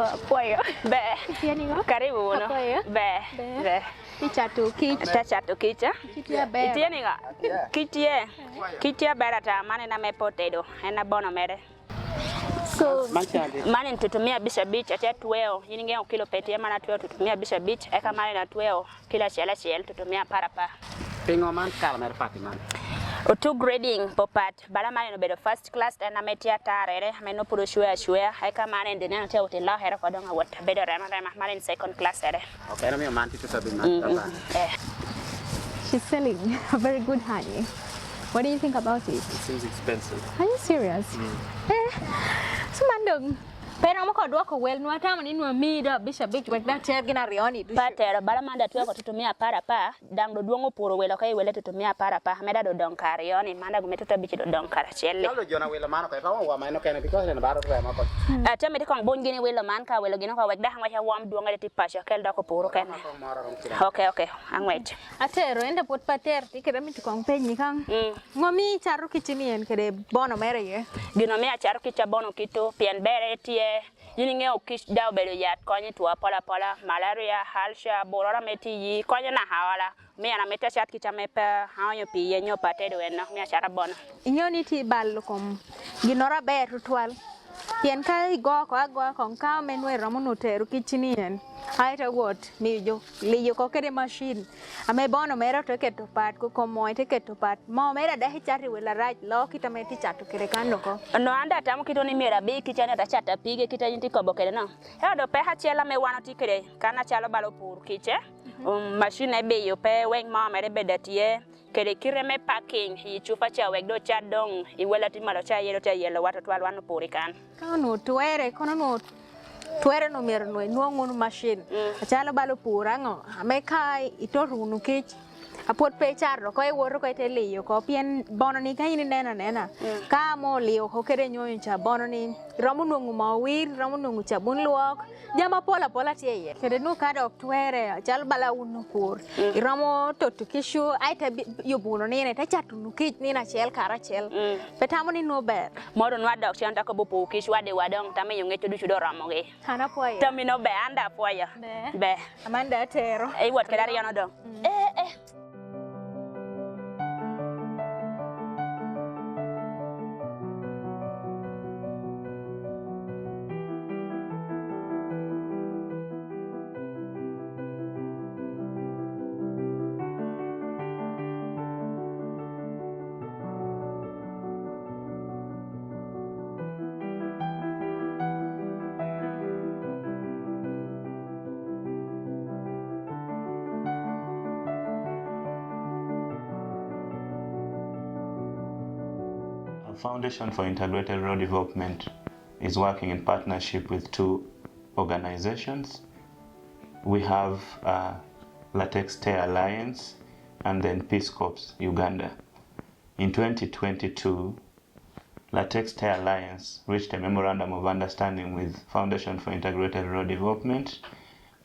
Apoyo. Be. Tieni go? Karibu no. Apoyo. Be. Be. Tichatu kich. Tachatu kicha. Kitia be. Tieni ga. Kitie. Kitia berata mane na me potato. Ena bono mere. So mane nitutumia bisha beach acha tuweo yininge kilo pete mana tuweo tutumia bisha beach eka mane na tuweo kila chela tutumia parapa pingo man kala mer pati man Otu grading popat bala mane no bedo first class na metia tarere meno puro shua eka mane ndene na teo tela hera ko donga wata bedo rema mane second class ere okay no me man titu sabi man she's selling a very good honey. What do you think about it? It seems expensive. Are you serious? So mandong pero mo ko duoko wel no atama ni no mi do bisha big wek da ter gina rioni du patero bala manda tuwe ko tutumia parapa dang do duongo puro welo kai wele tutumia parapa meda do donkar yoni manda gumetuta bichi do donkar chelle Yalo jona welo man ko tawo wa mano kene because ne baro ko ma ko atame de ko bongini welo man ka welo gino ko wek da ngwa cha wam duonga de tipasha kel da ko puro kene okay angwet atero ende pot pater ti kede mi ko penyi kan ngomi charu kichini en kede bono mere ye gino me acharu kicha bono kito pien bere tie yininge okish daw bedo yat konye tuwa pola malaria halsha borora meti yi konye na hawala me ana meta chat kicha mepe hayo pi yenyo patedo enna me achara bono inyoni ti ballo kom ginora beru twal yen kai go ko ka menwe ramuno teru kichini en haita what mijo liyo ko kede machine ame bono mero to keto pat ko moy te keto pat mo mera da hichari wela right lo kita meti chato kere kando ko no anda tamu kito ni mera be kicha na chata pige kita yinti ko bokele no e do pe ha chela me wano tikere kana chalo balo pur kiche machine be yo pe weng ma mere bedatie kede kireme packing hi chupa cha wek do cha dong I wela ti malo cha yelo wato twal wano purikan kano tuere kono no tuere no mer no nuongo machine achala balo purango ame kai itorunu kich apot pe charro ko e woro ko te liyo ko pien bono ni kai ni nena ka mo liyo ko kere nyoyo cha bono ni romu nungu mawir romu nungu cha bun luok jama pola tie ye kede nu ka dok tuere achal bala unu pur iromo totu kishu aita yubuno ni ne ta chatu kich ni na chel kara chel petamo ni no ber modo nwa dok chanta ko bopu kishu wade wadong tame yonge tudu chudo ramoge hana poya tami no be anda poya be amanda tero e wat kedari yono dong Foundation for Integrated Rural Development is working in partnership with two organizations. We have Latex Tear Alliance and then Peace Corps Uganda. In 2022, Latex Tear Alliance reached a memorandum of understanding with Foundation for Integrated Rural Development,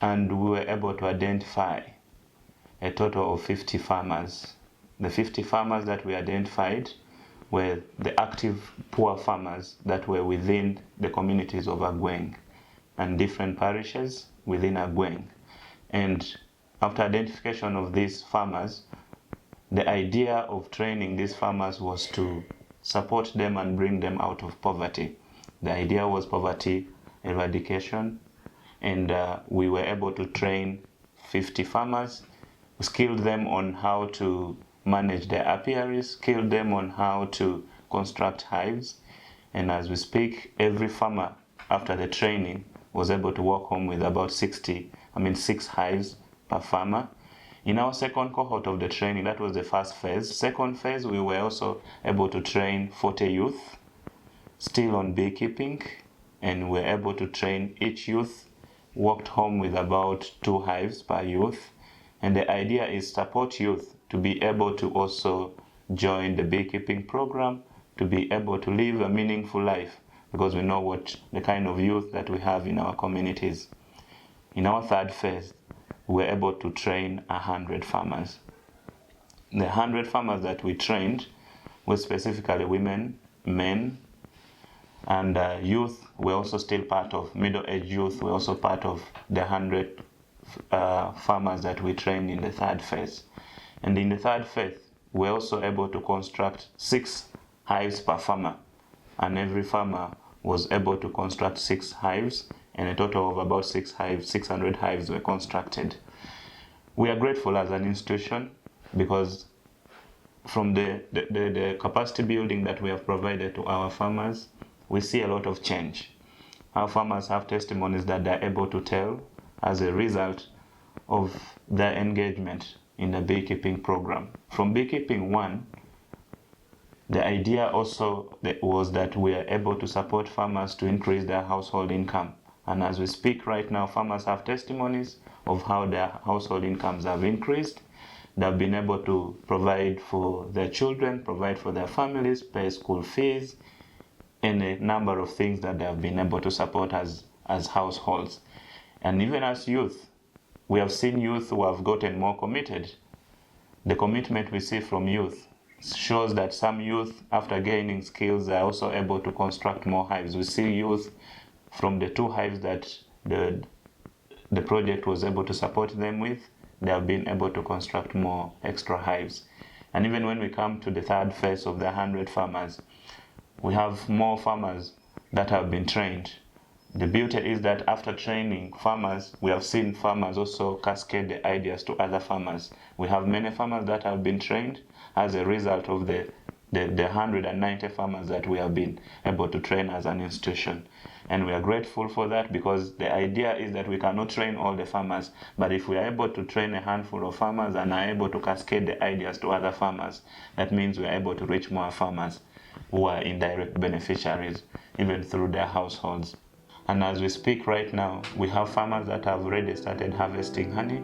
and we were able to identify a total of 50 farmers. The 50 farmers that we identified were the active poor farmers that were within the communities of Agweng and different parishes within Agweng. And after identification of these farmers, the idea of training these farmers was to support them and bring them out of poverty. The idea was poverty eradication, and we were able to train 50 farmers, skilled them on how to manage their apiaries, skilled them on how to construct hives, and as we speak, every farmer after the training was able to walk home with about 6 hives per farmer. In our second cohort of the training, that was the first phase. Second phase, we were also able to train 40 youth, still on beekeeping, and we were able to train each youth, walked home with about 2 hives per youth. And the idea is support youth to be able to also join the beekeeping program, to be able to live a meaningful life, because we know what the kind of youth that we have in our communities. In our third phase, we were able to train 100 farmers. The 100 farmers that we trained were specifically women, men, And youth, we're also still part of middle-aged youth. We're also part of the 100 farmers that we train in the third phase. And in the third phase, we're also able to construct 6 hives per farmer. And every farmer was able to construct 6 hives, and a total of about 600 hives were constructed. We are grateful as an institution because from the capacity building that we have provided to our farmers, we see a lot of change. Our farmers have testimonies that they're able to tell as a result of their engagement in the beekeeping program. From Beekeeping 1, the idea also was that we are able to support farmers to increase their household income. And as we speak right now, farmers have testimonies of how their household incomes have increased. They've been able to provide for their children, provide for their families, pay school fees, and a number of things that they have been able to support as households. And even as youth, we have seen youth who have gotten more committed. The commitment we see from youth shows that some youth, after gaining skills, are also able to construct more hives. We see youth from the 2 hives that the project was able to support them with, they have been able to construct more extra hives. And even when we come to the third phase of the 100 farmers, we have more farmers that have been trained. The beauty is that after training farmers, we have seen farmers also cascade the ideas to other farmers. We have many farmers that have been trained as a result of the 190 farmers that we have been able to train as an institution. And we are grateful for that because the idea is that we cannot train all the farmers, but if we are able to train a handful of farmers and are able to cascade the ideas to other farmers, that means we are able to reach more farmers who are indirect beneficiaries, even through their households. And as we speak right now, we have farmers that have already started harvesting honey.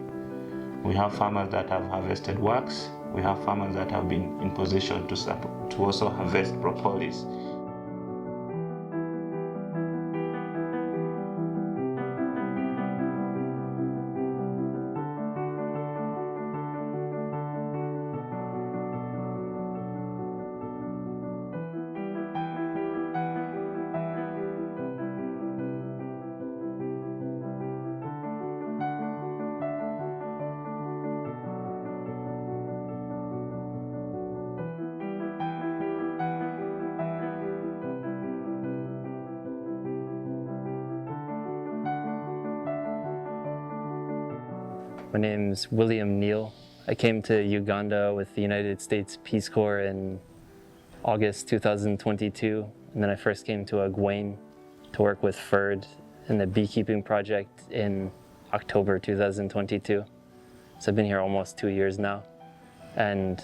We have farmers that have harvested wax. We have farmers that have been in position to also harvest propolis. My name's William Neal. I came to Uganda with the United States Peace Corps in August 2022, and then I first came to Agweng to work with FIRD in the beekeeping project in October 2022. So I've been here almost 2 years now, and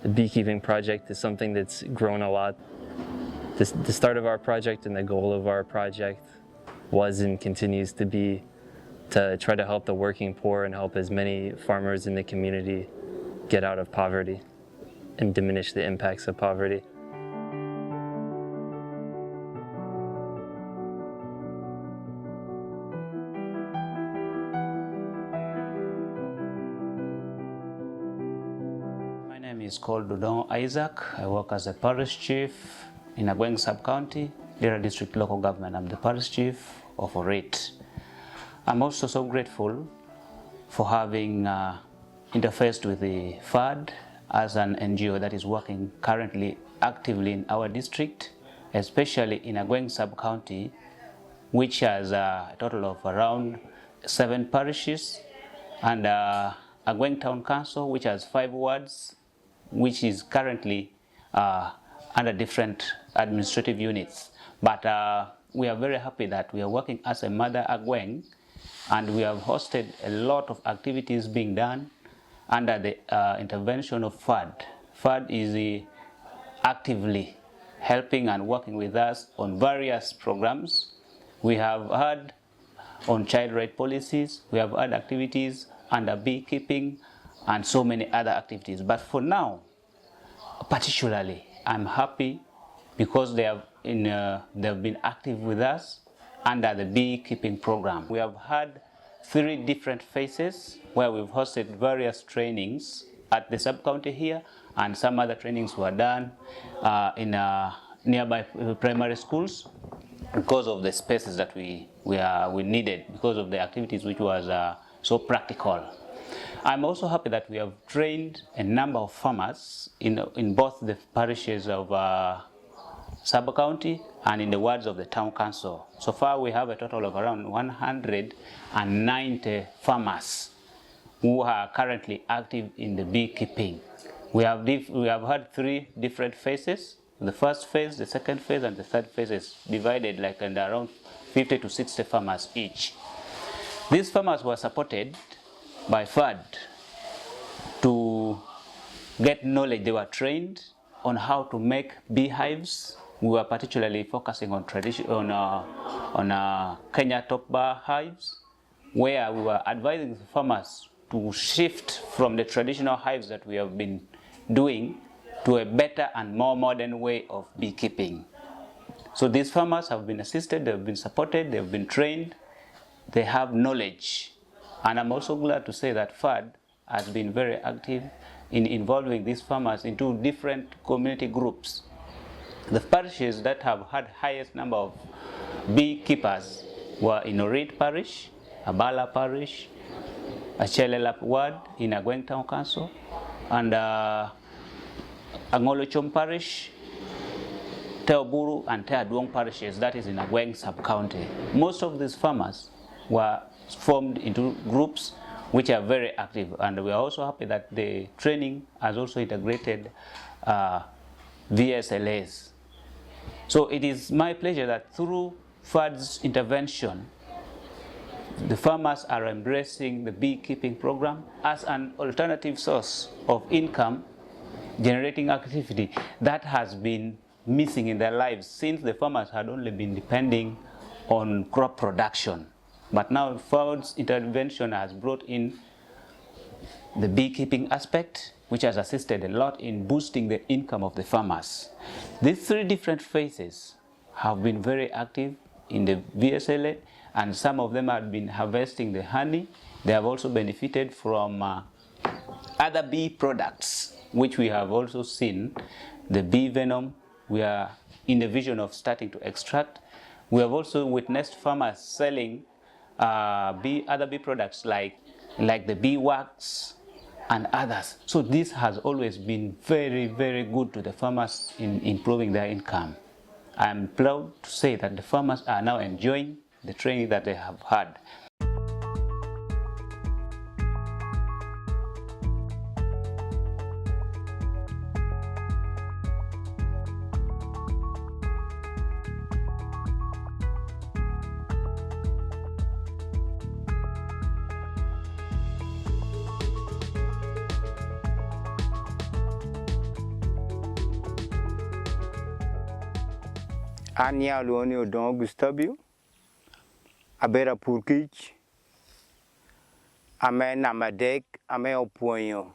the beekeeping project is something that's grown a lot. The start of our project and the goal of our project was and continues to be to try to help the working poor and help as many farmers in the community get out of poverty and diminish the impacts of poverty. My name is called Dudon Isaac. I work as a parish chief in Agweng Sub-County, Lira District Local Government. I'm the parish chief of Orit. I'm also so grateful for having interfaced with the FAD as an NGO that is working currently actively in our district, especially in Agweng Sub-County, which has a total of around 7 parishes, and Agweng Town Council, which has 5 wards, which is currently under different administrative units. But we are very happy that we are working as a Mother Agweng, and we have hosted a lot of activities being done under the intervention of FAD. FAD is actively helping and working with us on various programs. We have had on child right policies, we have had activities under beekeeping, and so many other activities. But for now, particularly, I'm happy because they've been active with us under the beekeeping program. We have had 3 different phases where we've hosted various trainings at the sub-county here, and some other trainings were done in nearby primary schools. because of the spaces that we needed, because of the activities which was so practical. I'm also happy that we have trained a number of farmers in both the parishes of sub-county and in the wards of the town council. So far we have a total of around 190 farmers who are currently active in the beekeeping. We have had 3 different phases. The first phase, the second phase, and the third phase is divided like in around 50 to 60 farmers each. These farmers were supported by FAD to get knowledge. They were trained on how to make beehives. We were particularly focusing on Kenya top bar hives, where we were advising the farmers to shift from the traditional hives that we have been doing to a better and more modern way of beekeeping. So these farmers have been assisted, they've been supported, they've been trained, they have knowledge. And I'm also glad to say that FAD has been very active in involving these farmers into different community groups. The parishes that have had highest number of beekeepers were in Orit Parish, Abala Parish, Achelelap Ward in Agweng Town Council, and Angolochom Parish, Teoburu and Teaduong parishes, that is in Agweng sub-county. Most of these farmers were formed into groups which are very active, and we are also happy that the training has also integrated VSLAs. So it is my pleasure that through FAD's intervention, the farmers are embracing the beekeeping program as an alternative source of income generating activity that has been missing in their lives since the farmers had only been depending on crop production. But now FAD's intervention has brought in the beekeeping aspect, which has assisted a lot in boosting the income of the farmers. These 3 different phases have been very active in the VSLA, and some of them have been harvesting the honey. They have also benefited from other bee products, which we have also seen. The bee venom, we are in the vision of starting to extract. We have also witnessed farmers selling other bee products like the bee wax and others. So this has always been very, very good to the farmers in improving their income. I am proud to say that the farmers are now enjoying the training that they have had. Anya luoni odong Gustavio abera purkich ame namadek ame opuonyo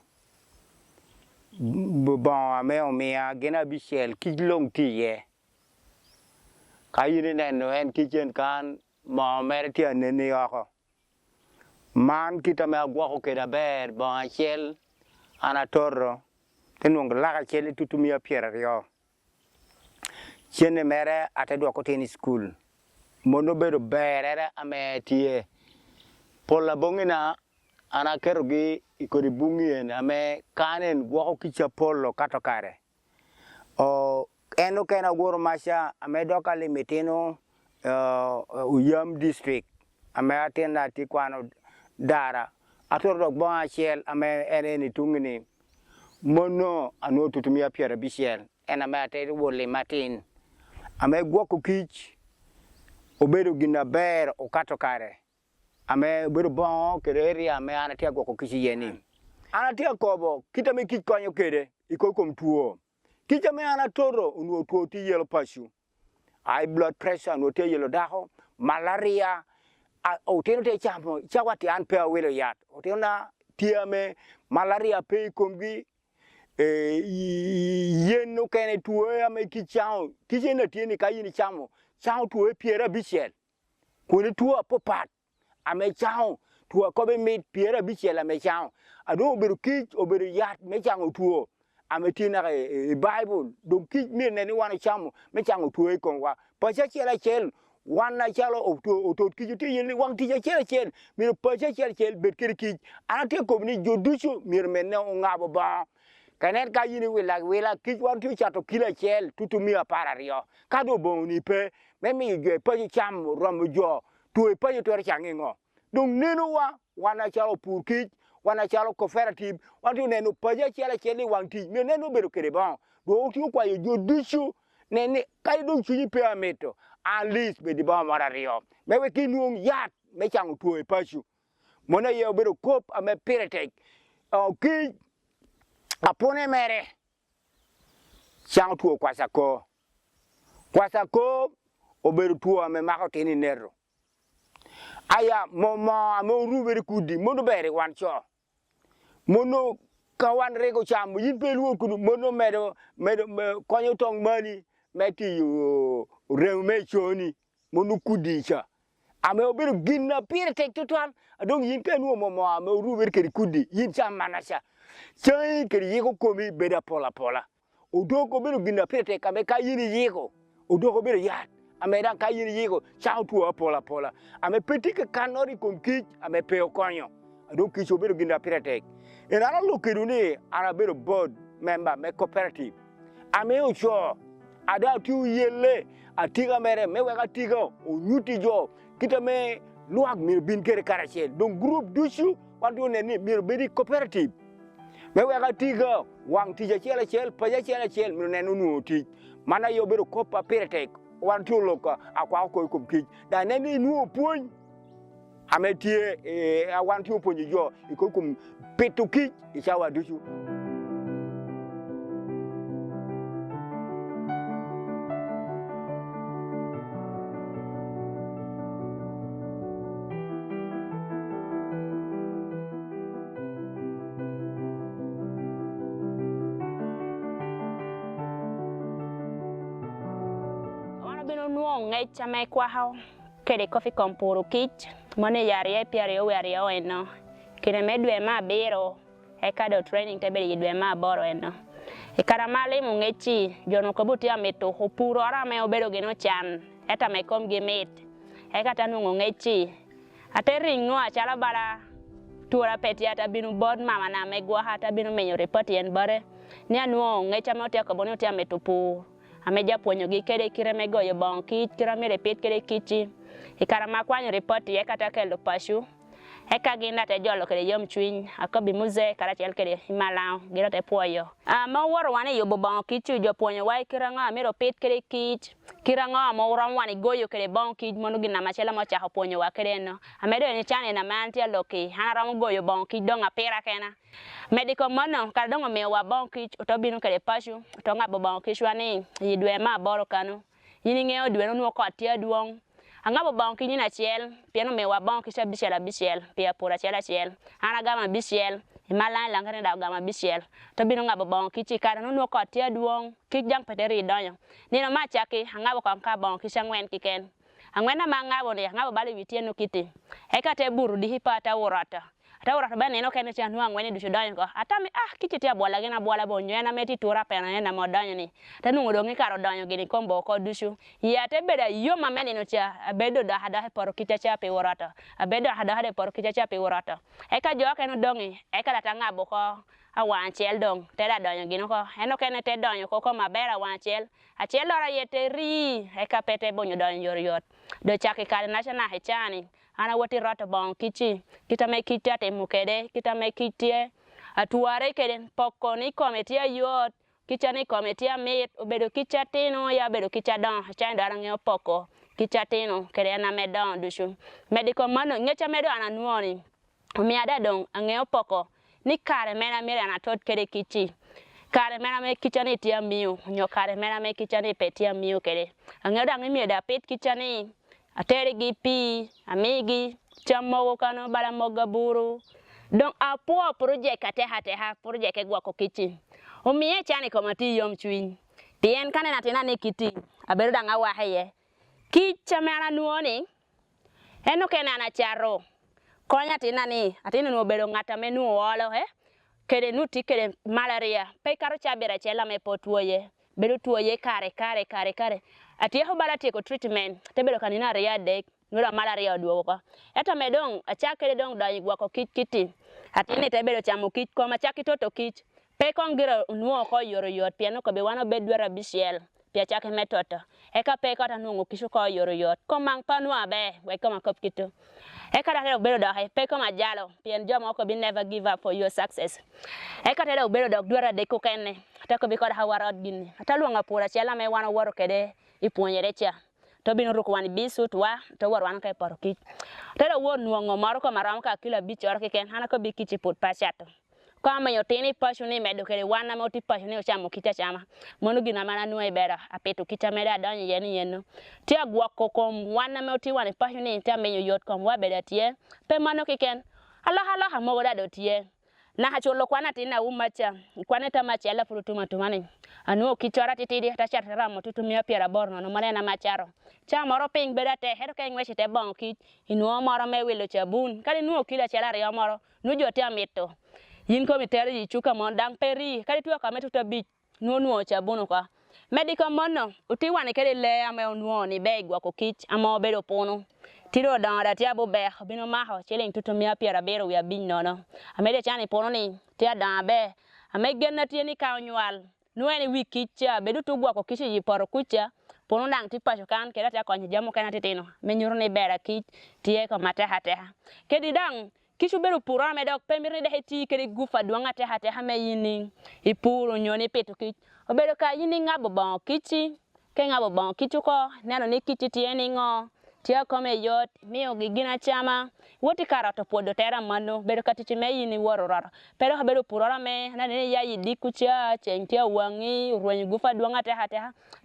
bon ame omia gena bichel kijlong tiye kayine neno en kichen kan ma merti anene yako man kitame agwako keda ber bon achel anatorro tenong laga chele tutumia pierio chene mere atedwa ko teni school mono bedo berere ametie pola bongina ana kerogi ikori bungien ame kanen gwako kicha polo kato kare o eno kena goro masha ame doka limitino Uyam district ame atenda tikwano dara atordo bon achel ame eneni tungni mono ano tutumia piera bichel ena ame atedi wole matin ame gwako kich obedo gina ber okato kare ame obedo bon kereri ame anatia gwako kich yeni anatia kobo kitame kich konyo kede ikokom tuo kichame anatoro unuo tuo ti yellow pashu high blood pressure no te yellow daho malaria oteno te chamo chawati an pe welo yat otena tiame malaria pe komgi yeno kene tuo ame kichao kichena tieni kayini chamo chao tuo piera bichel kuni tuo popat ame chao tuo kobe mit piera bichel ame chao ado oberu kich oberu yat me chango tuo ame tina bible donc kich mi ne ni wana chamo me chango tuo konwa pacha chela chel wana chalo otot kich ti yin wang ti chel mir pa chel bet kir kich anate ko ni joducho mir menne ngabo ba kanet ka yin wila kich wan ti chato kila chel tutumia para rio kado boni pe memi je pa cham rom jo tu pa to changingo dung nenu wana chalo pur kich wana chalo cooperative wantu nenu pa chel wang ti mir nenu beru kere ba do ti kwa joducho nene kai dung chuni pe ameto at least be di ba mara rio me we kinuong yat me chang tuoi pasu mona ye beru kop ame piretek ki apone mere chang tuo kwasako oberu tuo ame mako tini nero aya moma mo ruberi kudi mono bere wancho mono kawan rego cham yin pelu kudu mono medo konyo tong mani meti yo reume choni monu kudicha ame oberu ginna pire tek tuan adong yin kanu momo ame ruber keri kudi yin cham manasha chai keri yiko komi beda pola odoko beru ginna pire tek ame ka yin yiko odoko beru yat ame dan ka yin yiko chao tu pola ame petike kanori kom kich ame peo konyo adong kich oberu ginna pire tek en ara lokeru ni ara beru board member me cooperative ame ocho ada tu yele atiga mere me wega tiga onyuti jo kita me luak mir bin kere karachel donc groupe dusu wantu ne mir bedi cooperative me wega tiga wang tija chel paja chel mir ne nu ti mana yo beru kopa piretek wantu loka akwa ko kum kij da ne ni nu pon ametie wantu pon jo ikokum petuki isawa dusu ngai chame kwa hao kede coffee kompuru kich mone yari piari o yari o eno kede medwe ma bero e kado training tebe yidwe ma boro eno e kara male mu ngechi jono ko buti ameto hopuro ara me obedo geno chan eta me kom gi met e kata nu ngechi ate ringo achala bara tura peti ata binu bod mama na megwa hata binu menyo report yen bare ni anu ngecha me otia ko boni otia meto pu ameja ponyo gi kede kireme goyo bon kich kirame repet kede kichi ikarama kwanyo report ye kata kelo pashu eka ginda te jolo kede yom chwin akobi muze kara chel kede himalao gira te poyo ma woro wane yo bon kichu jo ponyo wai kiranga mero pet kede kich kiranga ma woro wane goyo kede bon kich monu gina machela mo cha ponyo wa kede no amedo ni chane na mantia loki hanara mo goyo bon kich donga pera kena medical mono kala dongo me wa bon kich otobinu kede pashu to ngabo bon kich wani yidwe ma boro kanu yini ngeo dwe no ko atia duong angabo bon kich na chiel piano me wa bon kich bishel pia pura chiel ana gama bishel imala langane da gama bishel to binu ngabo bon kich kala no ko atia duong kich jang peteri donyo nino ma chaki angabo kan ka bon kich angwen kiken angwena ma ngabo ne ngabo bali witieno kiti ekate buru di hipata urata atawra bane no kene chanu angwene du shodanyo ko atame kichiti abola gena bola bonyo na meti tura pena na modanyo ni tanu ngodongi karo danyo gini kombo ko dushu ya tebeda yo mamene no cha abedo da hada por kichacha pe worata abedo hada por kichacha pe worata eka jo keno dongi eka latanga boko awan chel dong tera danyo gino ko eno kene te danyo ko mabera wan chel achel ora yete ri eka pete bonyo danyo yot do chake kale national hechani ana wati rata bon kichi kita me kita te mukede kita me kitie atuare keden pokoni kometia yot kicha ni kometia met obedo kicha tino ya bedo kicha don chanda range poko kicha tino kede na medon dushu medical mano ngecha medo ana nuoni mi ada don ange poko ni kare mena mere ana tot kede kichi kare mena me kicha ni tia miu nyo kare mena me kicha ni petia miu kede ange do ange mi da pet kicha ni atere gi pi amigi chamo kano bala moga buru donc apo project ate hate ha project e gwa ko kichi o miye chani ko mati yom chwin tien kana natina ne kiti aberu danga wa heye kicha mena nuoni eno kena na charo konya tina ni atino no bedo ngata menu wolo kede nuti kede malaria pe karo chabera chela me potuoye bedo tuoye kare atie ho bala tieko treatment te bedo kanina ria dek nura malaria duogo ko eto medong achakere dong dai gwako kich kiti atini te bedo chamo kich ko machaki toto kich pe kongiro nuo ko yoro yot piano ko be wano bedwara bisiel pia chake metoto eka pe kata nungo kisho ko yoro yot ko mang panwa be we kama kop kito eka da bedo da pe kama jalo pien joma ko be never give up for your success eka te bedo dok dwara de ko kenne ta ko be ko da warot gini ata luonga pura chela me wano woro kede ipuonyere cha to bino ruko wan bisut wa to war wan kai paro kich tere won nuongo maro ko maram ka kila bichor ke ken hana ko bi kichi put pachato kama yo tini pasuni medo kere wana moti pasuni o chamo kicha chama mono gina mana nuoi bera apeto kicha meda donye yeno tia gwako kom wana moti wan pasuni tia menyo yot kom wa beda tie pe mano ke ken alo ha mogo da do tie na ha cholo kwana tina umacha kwana ta macha ala furutuma tumani anu kichora titidi ta chatara motutumia piera borno no manena macharo cha moro ping beda te her ka ngweshi te bon kich inu moro me wilo chabun kali nu kila chala ri moro nu jote amito yin ko miteri yi chuka mon dang peri kali tuwa ka metuta bich nu chabun ko medical mono uti wane kele le ame nu ni begwa ko kich amo bedo pono tiro da tia bo be bino maho chele tutumia piera bero ya bin nono amede chani pono ni tia da be amegena tieni ka onywal nueni wiki cha bedu tu gwa ko kichi yi poro kucha pono dang ti pasho kan kera ta konye jamo kana titino menyuru ni bera kich tie ko mate hate kedi dang kishu beru pura me dok pemirni de heti kedi gufa duanga te hate ha me yini ipuro nyoni petu kich obedo ka yini ngabo bon kichi ke ngabo bon kichu ko neno ni kichi tieni ngo tia kome yot miyo gigina chama woti karato podo tera mano bedo katichi me yini wororaro pero bedo purora me na ne ya yidi kucha chentia wangi ruenyi gufa duanga te hate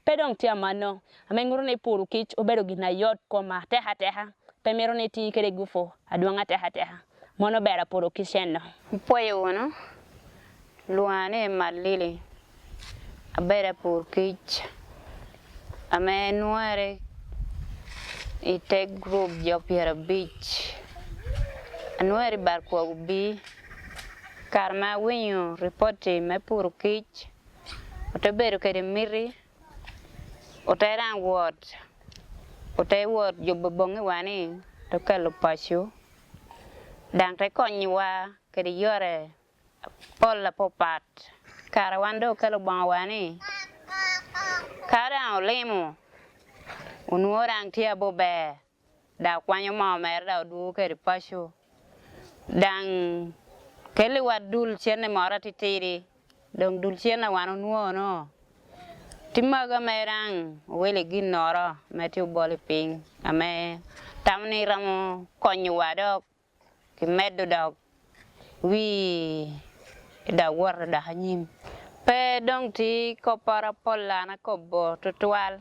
pedong tia mano amenguru ne puru kich obedo gina yot koma te hate pemero ne ti kere gufo aduanga te hate mono bera puru kisheno poyo wono luane malili abera puru kich ame nuare ite group jopiera beach anuari barko bi karma winyo reporti me puru kich oteberu kede miri oteran ward ote ward jobobongi wani to kelo pasyo dang te konyiwa kede yore pola popat karawando kelo bangwani kara olemo unuorang tia bobe da kwanyo ma mer da du kere pasyo dang kele wadul chene mara titiri dong dul chene wanu no timaga merang wele ginoro metu boli ping ame tamni ramo konyo wadok ki meddo dok wi da war da hanyim pe dong ti ko para pola na ko bo tutual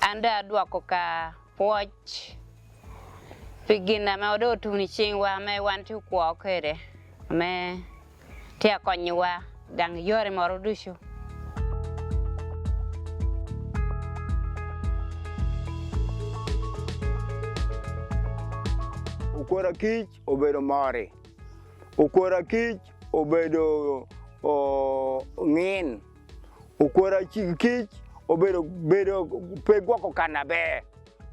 anda dua koka poch pigina me odo tuni chingwa me wantu kwa kere me tia konywa dang yore moro dushu ukora kich obedo mare ukora kich obedo ngin ukora kich obedo pe gwako kanabe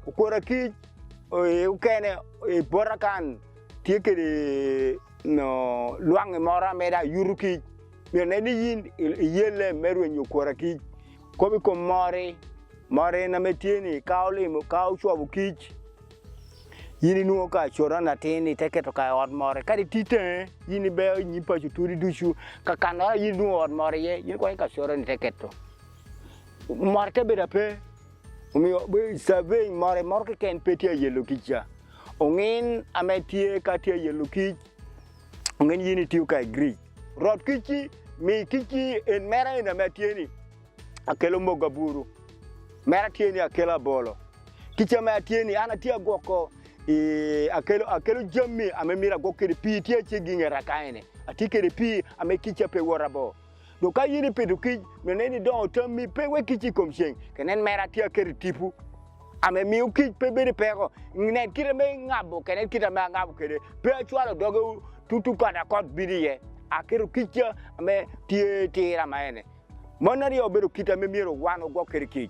ukora kich ukene borakan tiekede no luang mora meda yuruki meneni yin yele merwe nyukora kich kobi ko mare na metieni kauli mo kau chwabu kich yini nuo ka chora na tini teketo ka od more kadi tite yini be nyipa chuturi dushu ka kana yini nuo od more ye yini ko ka chora ni teketo marte beda pe umi survey more ke ken petia yelo kicha ongin ametie ka tie yelo kich ongin yini tiu ka agree rod kichi mi kichi en mera ina metieni akelo mogaburu mera tieni akela bolo kicha metieni ana tia goko akelo jammi amemira gokere pi tie chiginge rakaine atikere pi amekicha pe worabo do ka yini pedu ki meneni don tammi pe we kichi komsheng kenen mera tia kere tipu amemi uki pe bere pego nen kire me ngabo kenen kire me ngabo kere pe chwalo dogo tutu kada kod bidiye akero kicha ame tie tira maene monari obedo kita memiro wano gokere ki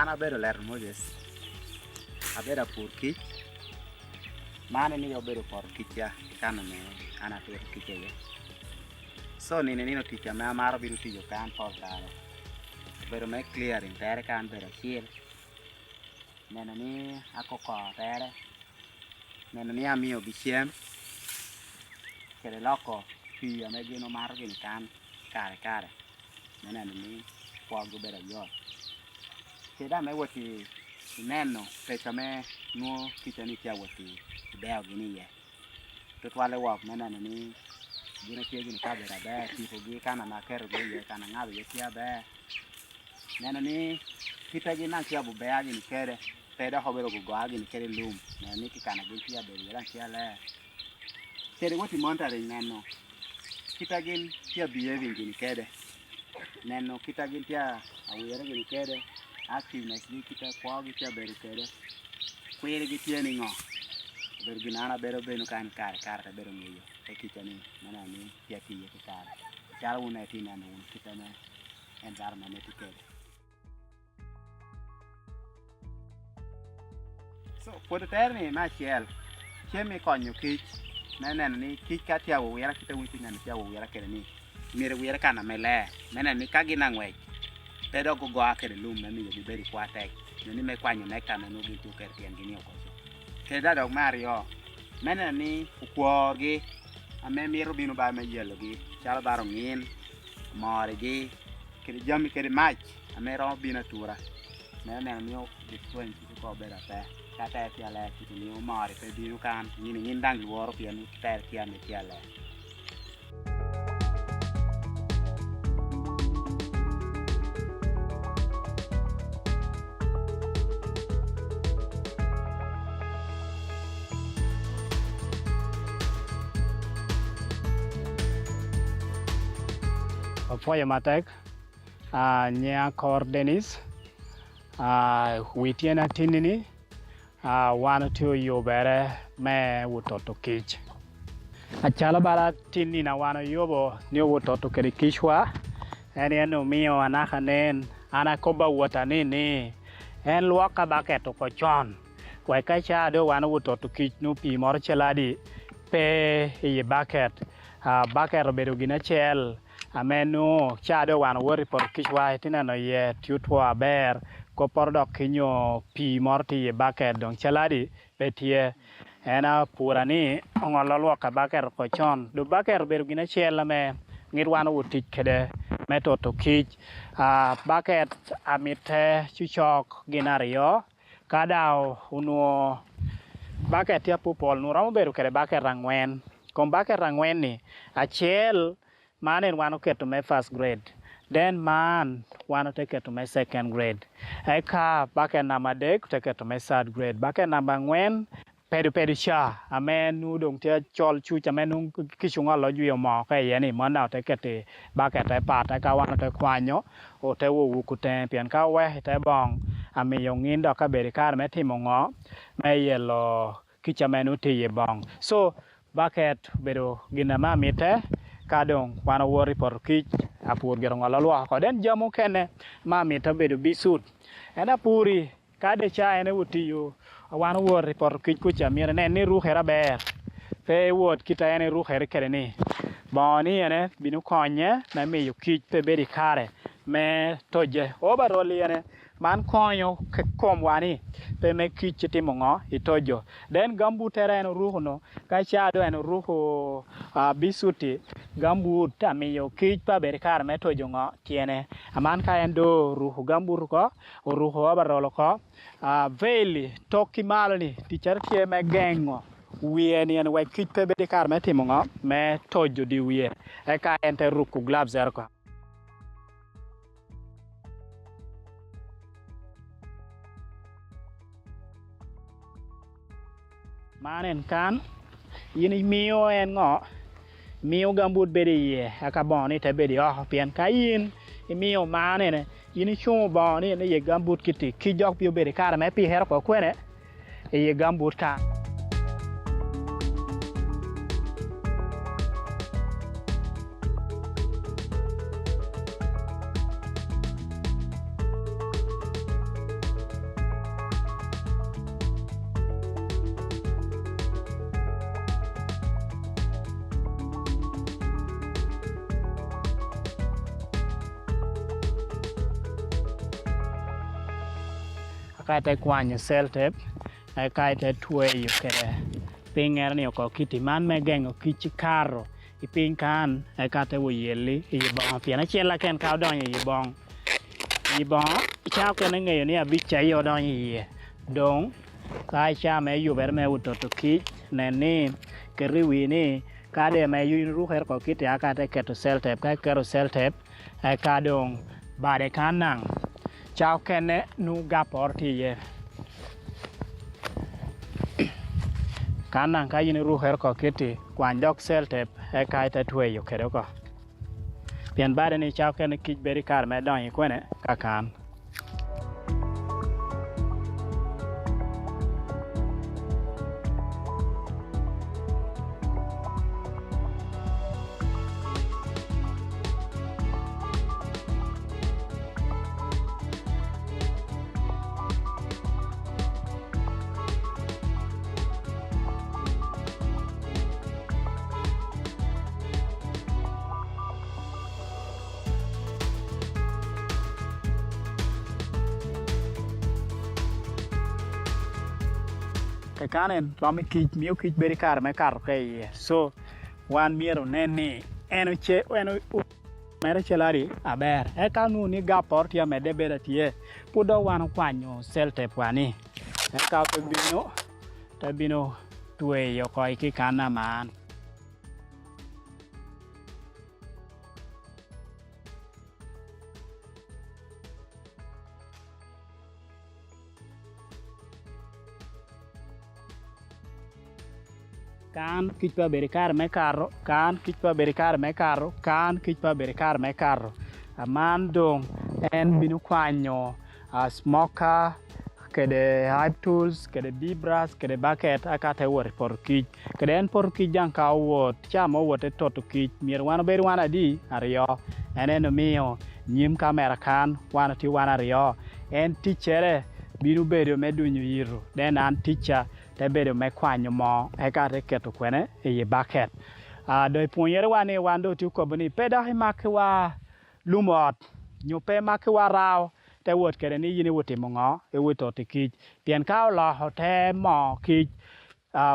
ana bedo ler Moses abedo pur kich mane ni obedo por kich ya kana ne ana pur kich ya so nino ticha me amaro biro tiyo kan por karo bedo me clearing tere kan bedo chiel neno ni akoko tere neno ni amiyo gi chiem kere loko piyo me gino maro gini kan kare neno ni pogo bedo yot keda me woti neno pecha me nuo kicha ni tia woti beo gini ye to twale wok neno ni gino tie gini ka bedo be tipo gi kana na kero gi ye kana ngabe ye tia be neno ni kita gina tia bu bea gini kere peda hobero go gini kere lum neno ni kikana gini tia be ye tia le kere woti monitoring neno kita gin tia behaving gini kede neno kita gin tia awere gini kede activeness ni kita kwa gi tia bedo kede kwere gi tia ni ngo bedo ginana bedo beno kan kare bedo ngiyo e kita ni neno ni tia tiye kare chalo una ti neno kita ne environment ne kede so puedo terni na chiel chemi konyo kich neno ni kich ka tia wera kita witi neno tia wera kede ni mire wera kana mele neno ni ka gina ngwech pedo go kede lum na mi bi beri kwate ni me kwanyo nekta neno gi tu kede tien gini okoso kede dog mario neno ni ukwogi ame miro bino ba me yelo gi chalo baro ngin mori gi kede jami kede mach ame ro bina tura neno ni di twen ko bera pe kata tia le kitu ni mori pe bino kan ngin dang luoro pia ni ter tia me tia le Foya matek nya kor Dennis witiena tinini wan tio yo bere me wutoto kich achala bara tinni na wan yobo ni wutoto keri kichwa eno miyo anaka nen anakoba wota ni en luoka baketo ko chon we ka cha do wan wutoto kich no pi mor cheladi pe e bucket bucket bedo gina chel amenu chado wan wori por kichwa tinano ye tutwa ber ko por dok kinyo pi morti ye bucket dong chaladi betie ena purani ongolo lwaka bucket ko chon do bucket ber gina chela me ngirwan wutik kede metoto kich bucket amite chuchok ginario kadao unuo bucket ya pupol nuramo beru kede bucket rangwen kom bucket rangwen ni achiel man en wano keto me first grade then man wano te keto me second grade eka bucket number dek te keto me third grade bucket number ngwen pedu cha amen nu dong te chol chu amen nu kichunga lo juyo mo ka ye ni mon te kete bucket te pa te ka wano te kwanyo o te wo kute pian ka we te bong ame yongin do ka beri kar me timo ngo me yelo kichamenu te ye bong so bucket bedo ginama mite kadong wana wori por kich apur gero ngalo ko den jamu kene mami to bedo bisut ena puri kade cha ene utiyo wana wori por kich ku chamire ne ni ruhera ber pe wot kita ene ruhera kere ni boni ene binu konye na mi yu kich pe beri kare me toje obaroli ene man konyo ke kom wani pe me kich timo ngo itojo den gambu tere ene ruhuno ka cha do ene ruhu bisuti gambu tamiyo kich pa beri kar me tojo ngo tiene aman ka endo ruhu gambu ko ruhu abarolo ko veli toki malni tichar tie me gengo wie ni en we kich pe beri kar me timo ngo me tojo di wie e ka ente ruku gloves erko manen kan yini miyo en ngo miyo gambut bedi ye aka boni te bedi pien kayin miyo mane ne yini chumo boni ne ye gambut kiti ki jok pio bedi kara me pi her ko kwene ye gambut ka akate kwanye cell tape akate tweyo kede pinger ni ko kiti man me gengo kich karo ipin kan akate wo yeli ibon piana chela ken ka donyo ibon cha ko ne ngeyo ni abicha yo donyo ye dong ka cha me yu ber me utoto kich ne ni keriwi ni kade me yu ru her ko kiti akate keto cell tape ka kero cell tape akadong bade kanang chao kene nu gapor tiye kanang ka yin ru her ko kiti kwan dok cell tape ka ita tweyo kero ko pian bade ni chao kene kich beri kar me don kwene kakan kanen tomi kich miyo kich beri kar me kar ke so wan miero neni eno mere chelari aber eka nu ni gapor tia mede beda tie pudo wan kwanyo cell tape wani eka tabino tweyo ko iki kana man kan kich pa beri kar me karo kan kich pa beri kar me karo kan kich pa beri kar me karo aman dong en binu kwanyo smoker kede hive tools kede bee brush kede bucket akate wor por kich kede en por kich jang ka wot chamo wote toto kich mier wan beri wan adi ariyo enen miyo nyim kamera kan wan ti wan ariyo en tichere binu bedo medunyo yiro den an teacher te bedo me kwanyo mo eka te keto kwene e bucket do puonjere wane wando ti ko bani peda himakwa lumot nyupe makwa raw te wot kere ni yini wote mongo e woto te kich pien ka lo hote mo kich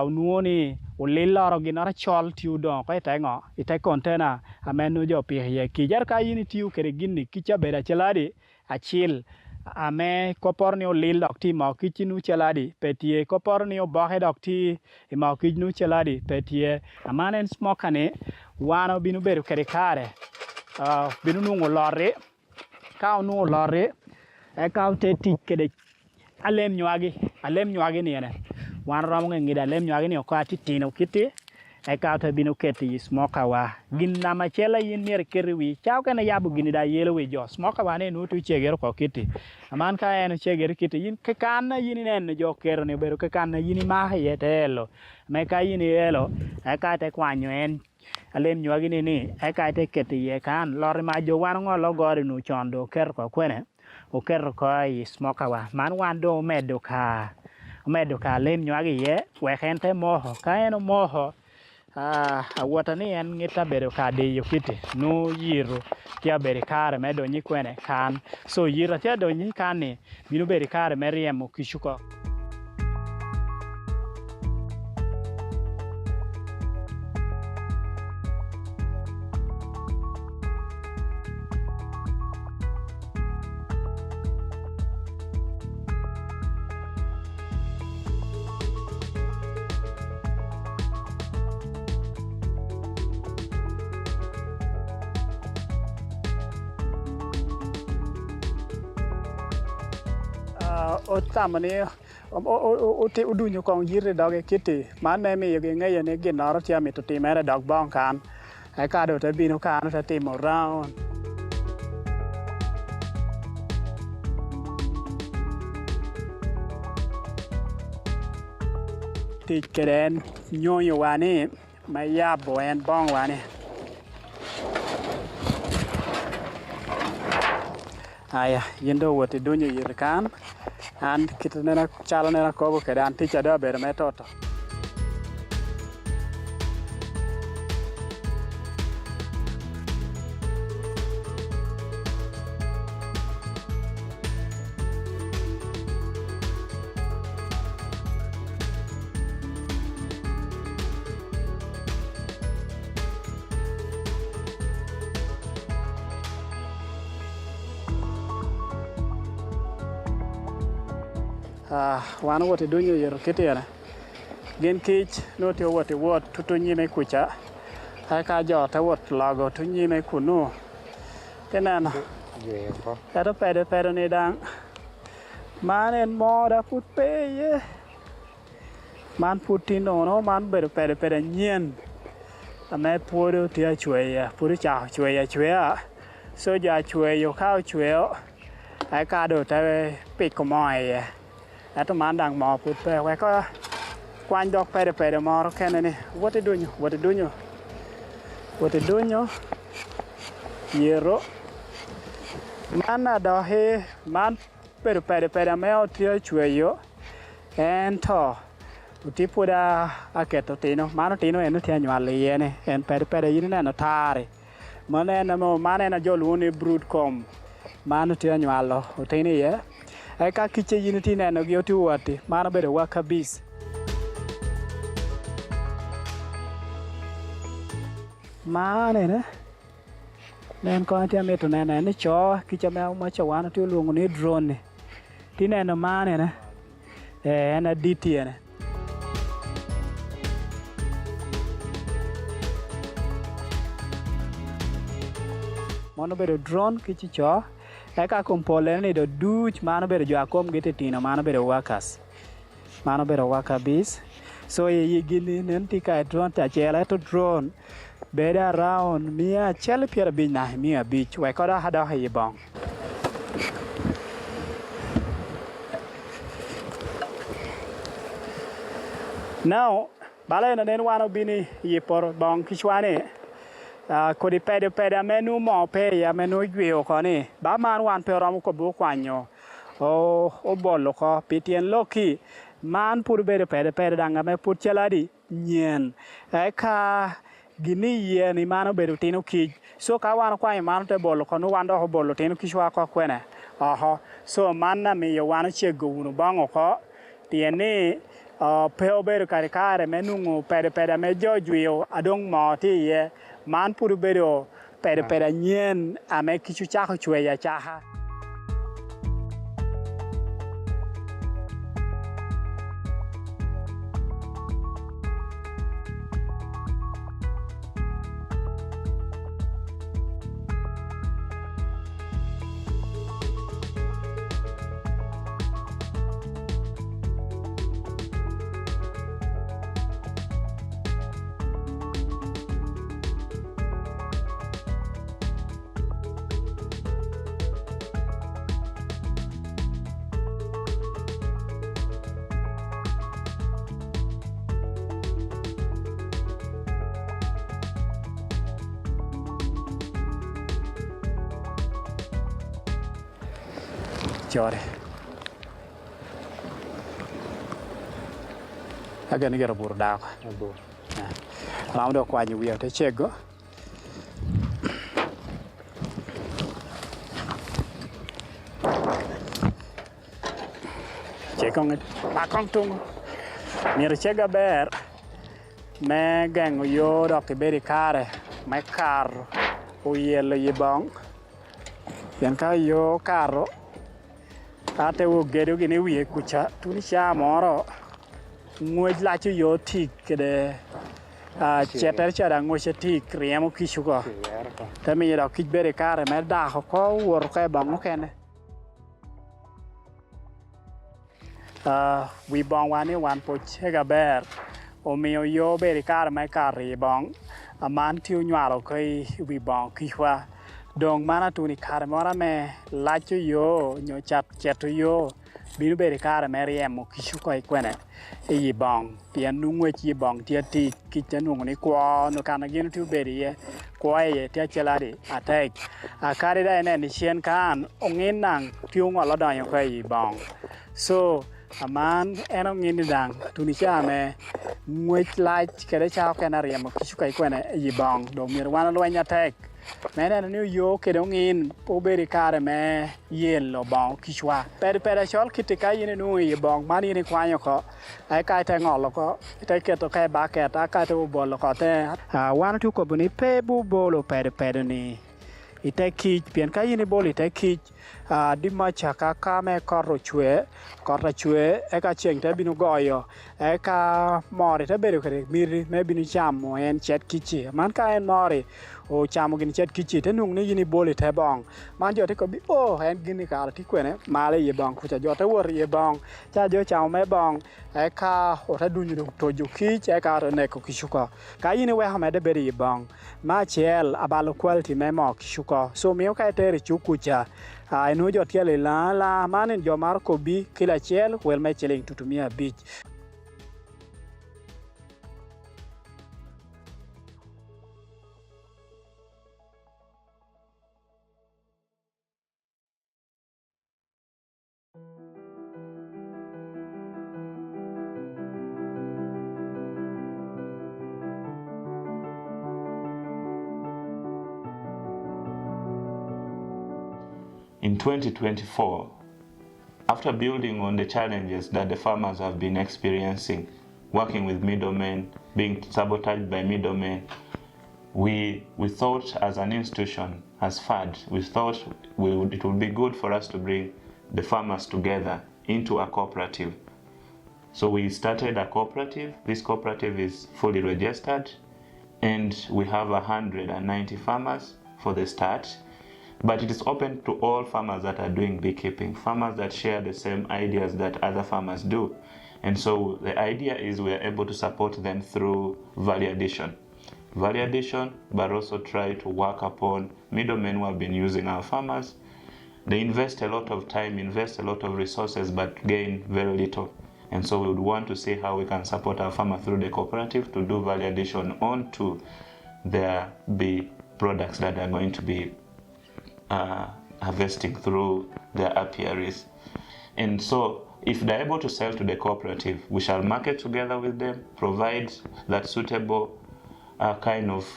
nuoni uliloro ginora chol tiu don ko itengo ite container amenu jo piye kijar ka yini tiu kere ginni kicha beda cheladi achil ame koporni olil dok ti ma kichinu cheladi petie koporni obohe dok ti ma kichinu cheladi petie amanen smoker ne wano binu beru kere kare binu nungo lorre ka nu lorre e ka te ti kede alem nywagi ni ene wan rom ngida alem nywagi ni ko ati tino kiti e ka te binu keti smoker wa gin na machela yin mer kerwi chao kana yabu gini da yelo we jo smoker wa ne nu tu cheger ko kiti aman ka en cheger kiti yin ke kan yin nen jo ker ne beru ke kan yin ma yetelo me ka yin yelo e ka te kwanyo en alem nywagi ni e ka te keti ye kan lor ma jo wan ngolo gori nu chondo ker ko kwene o ker ko ai smoker wa man wan do medo ka alem nywagi ye we kente moho ka en moho awatani en ngita bedo ka de yokiti no yiro tia beri kare me donyi kwene kan so yiro tia donyi kani binu beri kare me riemo kishuko otamani ote udunyo kong yire doge kiti man me mi yoge ngeye ne ginoro tia mi to timere dog bon kan e ka do te bino kan te timo round ti keren nyonyo wani ma yabo en bon wani aya yendo wote donyo yire kan and kita nena chala nena kobo kede an ticha do ber metoto wan wote dunyo yero kitiana gen kich no te wote wot to nyime kucha ai ka jo ta wot lago to nyime kunu kenana Kata pede ni dang man en moda put peye man putino no man bedo pede nyen ame puodo tia chweya puodo cha chweya so ja chweyo ka chweyo ai ka do ta pik moye ato man dang mo put pe we ko kwan dok pede moro kenene wote dunyo yero Mana dohe man pero pede meo tio chweyo ento utipuda aketo tino mano tino eno tia nywale yene en pede yini neno tare manena joluni broodcomb mano tia nywalo utini ye eka kiche yini tineno gi otiwati mano bedo worker bees manene nen ko tia meto nene ni cho kicha me ma chawana tu luongo ni drone tineno mane ne en aditi ene mono bedo drone kichi cho eka kompole ni do duch mano bedo jo akom gite tino mano bedo workers mano bedo worker bees so ye gini nen tika drone ta chela to drone bed around mia chel pier bin na mia beach we koda hada hayi bong now bala na nen wano bini yi por bong kichwane ko di pede menu mo pe ya menu gwe ko ni ba man wan pe rom ko bu kwanyo o bollo ko pitien loki man pur bede pede danga me pur cheladi nyen eka gini ye ni mano bedo tino kij so ka wan kwa mano te bolo kono wan do bolo tino kishwa ko kwene so manna mi yo wan chego unu bango ko tieni pe obedo kare menungo pede me jojuyo adong mo ti ye man puru bedo pede nyen ame kichu chako chweya chaha Chore aga ni gero bur da ko ram do kwa ni wiyo te chego chekong ba kong tung mir chega ber me gengo yo do ke beri kare me kar o yelo yibong yan ka yo karo ate wo gedo gini wiye kucha tuni cha moro ngwej la chu yo tik kede cheter chara ngwej tik riemo kishugo tami do kich bere kare me da ko wor ko bango kene wi bong wani wan po chega ber o miyo yo bere kare me kare bong aman tiu nywalo kai wi bong kishwa dong mana tuni kare mora me lacho yo nyo cheto yo binu bere kare me riemo kishu ko ikwene e bong pian nungwe chi bong tia ti kichanu ni kwa no kana ginu tu bere ye kwa ye tia cheladi attack akare da ne ni chen kan ongin nang tiu ngolo da yo ko bong so aman eno ngini dang tuni cha me ngwech lach kere cha kana riemo kishu ko ikwene e bong do mir wana lo nya attack Mena ni yo ke dong in po beri kare me yen lo bong kishwa pede chol kitika yini nu ye bong mani ni kwanyo ko ai kai ta ngolo ko ta ke to kai ba ke ta ka to bolo ko te wan tu ko buni pe bu bolo pede ni ite kich pien ka yini bolo ite kich dima chaka kame korro chwe eka chieng te binu goyo eka mori te bedo kare miri me binu chamo en chet kichi man ka en mori o chamo gini chet kichi te nung ni gini boli te bong man jo te ko bi en gini kara ti kwene male ye bong kucha jo te wor ye bong cha jo chamo me bong eka o te dunyu to jo kich eka ro ne ko kishuko ka yini we ha me de beri ye bong ma chiel abalo quality me mo kishuko so miyo ka tere chukucha enu jo tiele la manen jo mar ko bi kila chiel wel me chiling tutumia beach. In 2024, after building on the challenges that the farmers have been experiencing, working with middlemen, being sabotaged by middlemen, we thought as an institution, as FAD, we thought it would be good for us to bring the farmers together into a cooperative. So we started a cooperative. This cooperative is fully registered, and we have 190 farmers for the start. But it is open to all farmers that are doing beekeeping, farmers that share the same ideas that other farmers do. And so the idea is we are able to support them through value addition. Value addition, but also try to work upon middlemen who have been using our farmers. They invest a lot of time, invest a lot of resources, but gain very little. And so we would want to see how we can support our farmers through the cooperative to do value addition onto their bee products that are going to be harvesting through their apiaries. And so if they're able to sell to the cooperative, we shall market together with them, provide that suitable kind of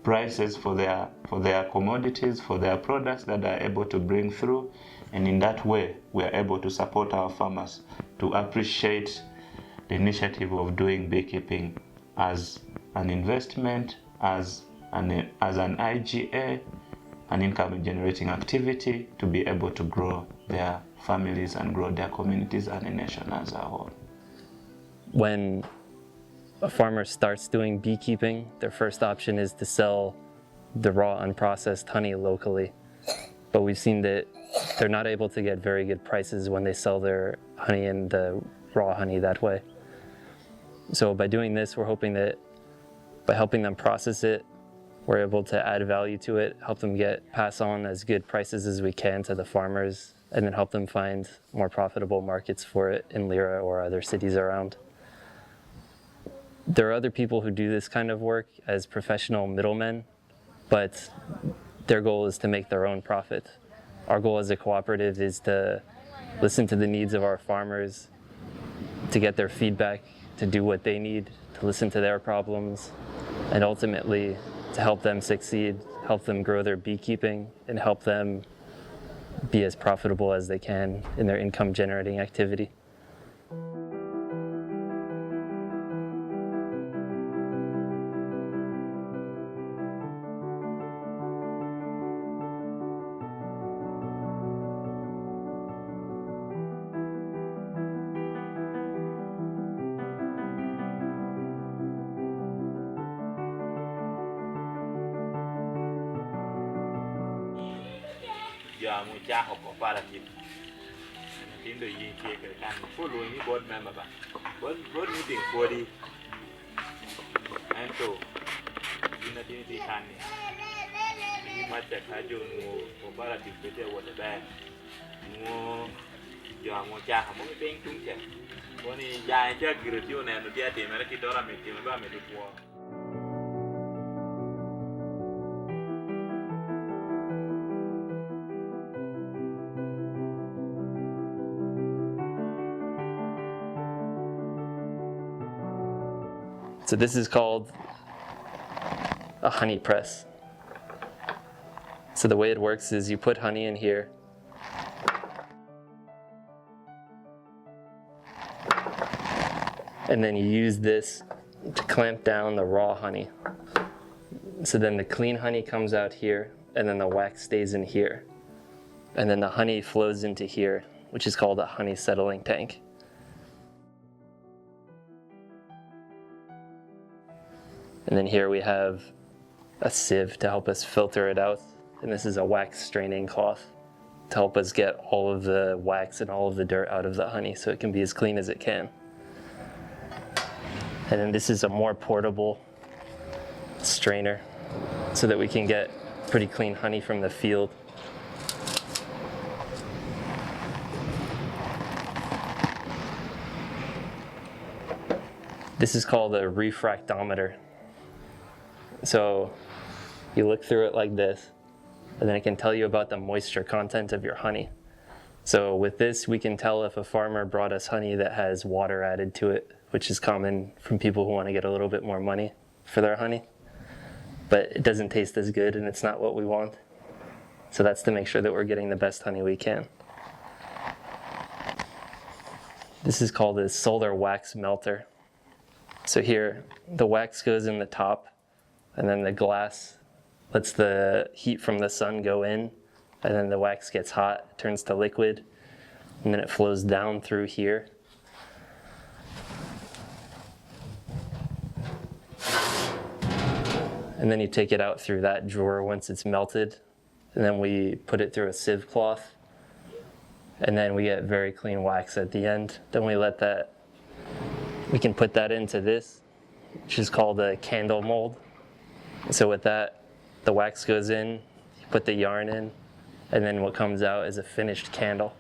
prices for their commodities, for their products that they're able to bring through. And in that way, we are able to support our farmers to appreciate the initiative of doing beekeeping as an investment, as an IGA, an income generating activity, to be able to grow their families and grow their communities and the nation as a whole. When a farmer starts doing beekeeping, their first option is to sell the raw unprocessed honey locally. But we've seen that they're not able to get very good prices when they sell their honey and the raw honey that way. So by doing this, we're hoping that by helping them process it, we're able to add value to it, help them pass on as good prices as we can to the farmers, and then help them find more profitable markets for it in Lira or other cities around. There are other people who do this kind of work as professional middlemen, but their goal is to make their own profit. Our goal as a cooperative is to listen to the needs of our farmers, to get their feedback, to do what they need, to listen to their problems, and ultimately to help them succeed, help them grow their beekeeping, and help them be as profitable as they can in their income generating activity. Operative. In the UK, and following board member, board meeting body, and so in the community can you might check how you operative better what the bad more young or jack among being too check. When he died, Jack, you and the Jati, American dollar making about me to work. So this is called a honey press. So the way it works is you put honey in here, and then you use this to clamp down the raw honey. So then the clean honey comes out here, and then the wax stays in here. and then the honey flows into here, which is called a honey settling tank. And then here we have a sieve to help us filter it out, and this is a wax straining cloth to help us get all of the wax and all of the dirt out of the honey so it can be as clean as it can. And then this is a more portable strainer so that we can get pretty clean honey from the field. This is called a refractometer. So you look through it like this, and then it can tell you about the moisture content of your honey. So with this, we can tell if a farmer brought us honey that has water added to it, which is common from people who want to get a little bit more money for their honey. But it doesn't taste as good, and it's not what we want. So that's to make sure that we're getting the best honey we can. This is called a solar wax melter. So here, the wax goes in the top, and then the glass lets the heat from the sun go in, and then the wax gets hot, turns to liquid, and then it flows down through here. And then you take it out through that drawer once it's melted, and then we put it through a sieve cloth, and then we get very clean wax at the end. Then we can put that into this, which is called a candle mold. So with that, the wax goes in, you put the yarn in, and then what comes out is a finished candle.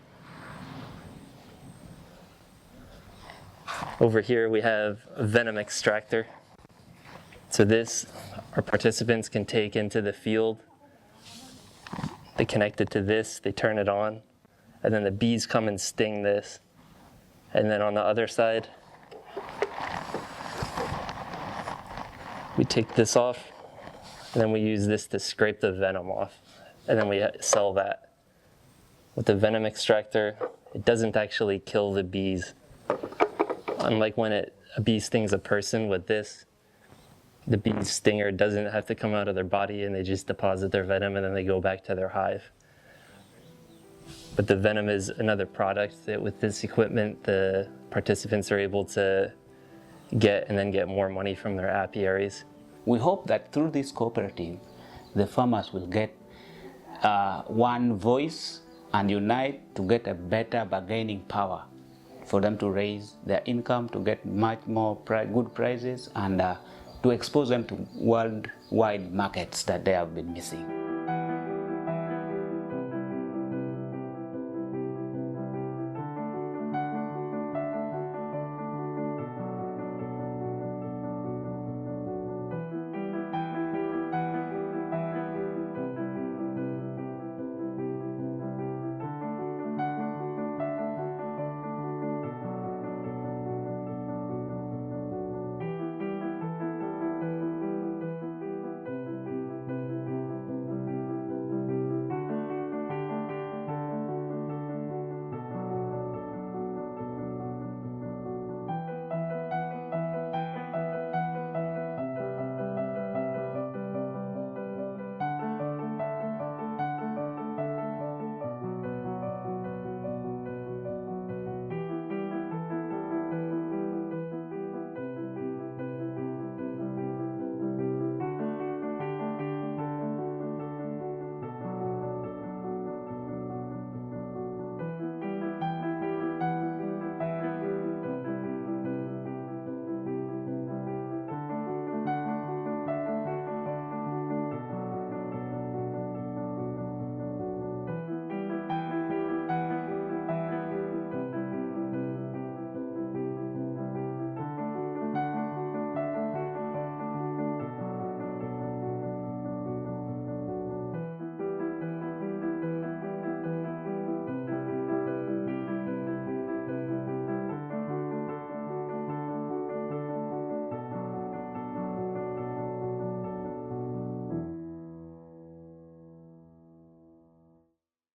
Over here we have a venom extractor. So this, our participants can take into the field. They connect it to this, they turn it on, and then the bees come and sting this. And then on the other side, we take this off, and then we use this to scrape the venom off, and then we sell that. With the venom extractor, it doesn't actually kill the bees. Unlike when a bee stings a person, with this, the bee's stinger doesn't have to come out of their body, and they just deposit their venom and then they go back to their hive. But the venom is another product that with this equipment, the participants are able to get and then get more money from their apiaries. We hope that through this cooperative, the farmers will get one voice and unite to get a better bargaining power for them to raise their income, to get much more good prices, and to expose them to worldwide markets that they have been missing.